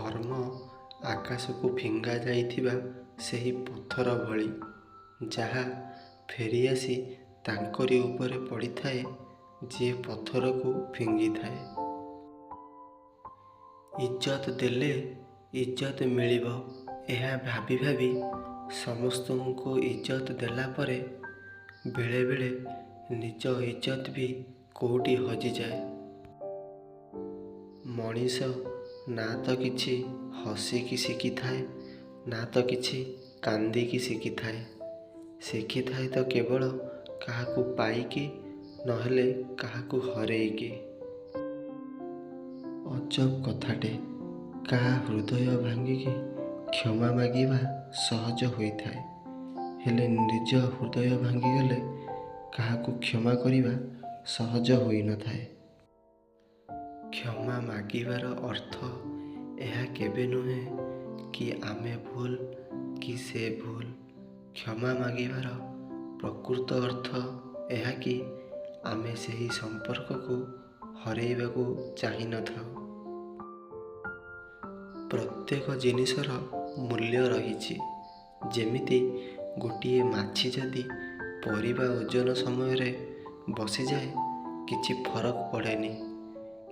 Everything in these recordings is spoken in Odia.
ଧର୍ମ ଆକାଶକୁ ଫିଙ୍ଗା ଯାଇଥିବା ସେହି ପଥର ଭଳି, ଯାହା ଫେରିଆସି ତାଙ୍କରି ଉପରେ ପଡ଼ିଥାଏ ଯିଏ ପଥରକୁ ଫିଙ୍ଗିଥାଏ। ଇଜ୍ଜତ ଦେଲେ ଇଜ୍ଜତ ମିଳିବ, ଏହା ଭାବି ଭାବି ସମସ୍ତଙ୍କୁ ଇଜ୍ଜତ ଦେଲା ପରେ ବେଳେବେଳେ ନିଜ ଇଜ୍ଜତ ବି କୋଉଠି ହଜିଯାଏ। ମଣିଷ ନା ତ କିଛି ହସିକି ଶିଖିଥାଏ, ନା ତ କିଛି କାନ୍ଦିକି ଶିଖିଥାଏ। ଶିଖିଥାଏ ତ କେବଳ କାହାକୁ ପାଇକି, ନହେଲେ କାହାକୁ ହରେଇକି। ଅଜବ କଥାଟେ, କାହା ହୃଦୟ ଭାଙ୍ଗିକି କ୍ଷମା ମାଗିବା ସହଜ ହୋଇଥାଏ, ହେଲେ ନିଜ ହୃଦୟ ଭାଙ୍ଗିଗଲେ କାହାକୁ କ୍ଷମା କରିବା ସହଜ ହୋଇନଥାଏ। କ୍ଷମା ମାଗିବାର ଅର୍ଥ ଏହା କେବେ ନୁହେଁ କି ଆମେ ଭୁଲ କି ସେ ଭୁଲ। କ୍ଷମା ମାଗିବାର ପ୍ରକୃତ ଅର୍ଥ ଏହା କି ଆମେ ସେହି ସମ୍ପର୍କକୁ ହରେଇବାକୁ ଚାହିଁନଥାଉ। ପ୍ରତ୍ୟେକ ଜିନିଷର ମୂଲ୍ୟ ରହିଛି। ଯେମିତି ଗୋଟିଏ ମାଛି ଯଦି ପରିବା ଓଜନ ସମୟରେ ବସିଯାଏ କିଛି ଫରକ ପଡ଼େନି,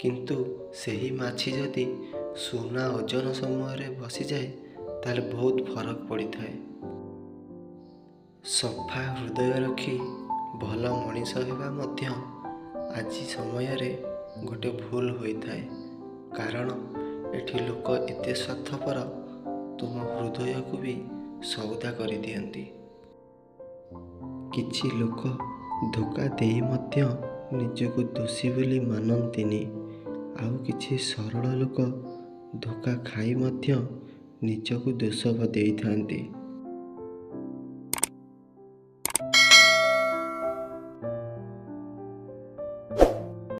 କିନ୍ତୁ ସେହି ମାଛି ଯଦି ସୁନା ଓଜନ ସମୟରେ ବସିଯାଏ ତାହେଲେ ବହୁତ ଫରକ ପଡ଼ିଥାଏ। ସଫା ହୃଦୟ ରଖି ଭଲ ମଣିଷ ହେବା ମଧ୍ୟ ଆଜି ସମୟରେ ଗୋଟେ ଭୁଲ ହୋଇଥାଏ, କାରଣ ଏଠି ଲୋକ ଏତେ ସ୍ୱାର୍ଥପର ତୁମ ହୃଦୟକୁ ବି ସଉଦା କରିଦିଅନ୍ତି। କିଛି ଲୋକ ଧୋକା ଦେଇ ମଧ୍ୟ ନିଜକୁ ଦୋଷୀ ବୋଲି ମାନନ୍ତିନି, ଆଉ କିଛି ସରଳ ଲୋକ ଧୋକା ଖାଇ ମଧ୍ୟ ନିଜକୁ ଦୋଷ ଦେଇଥାନ୍ତି।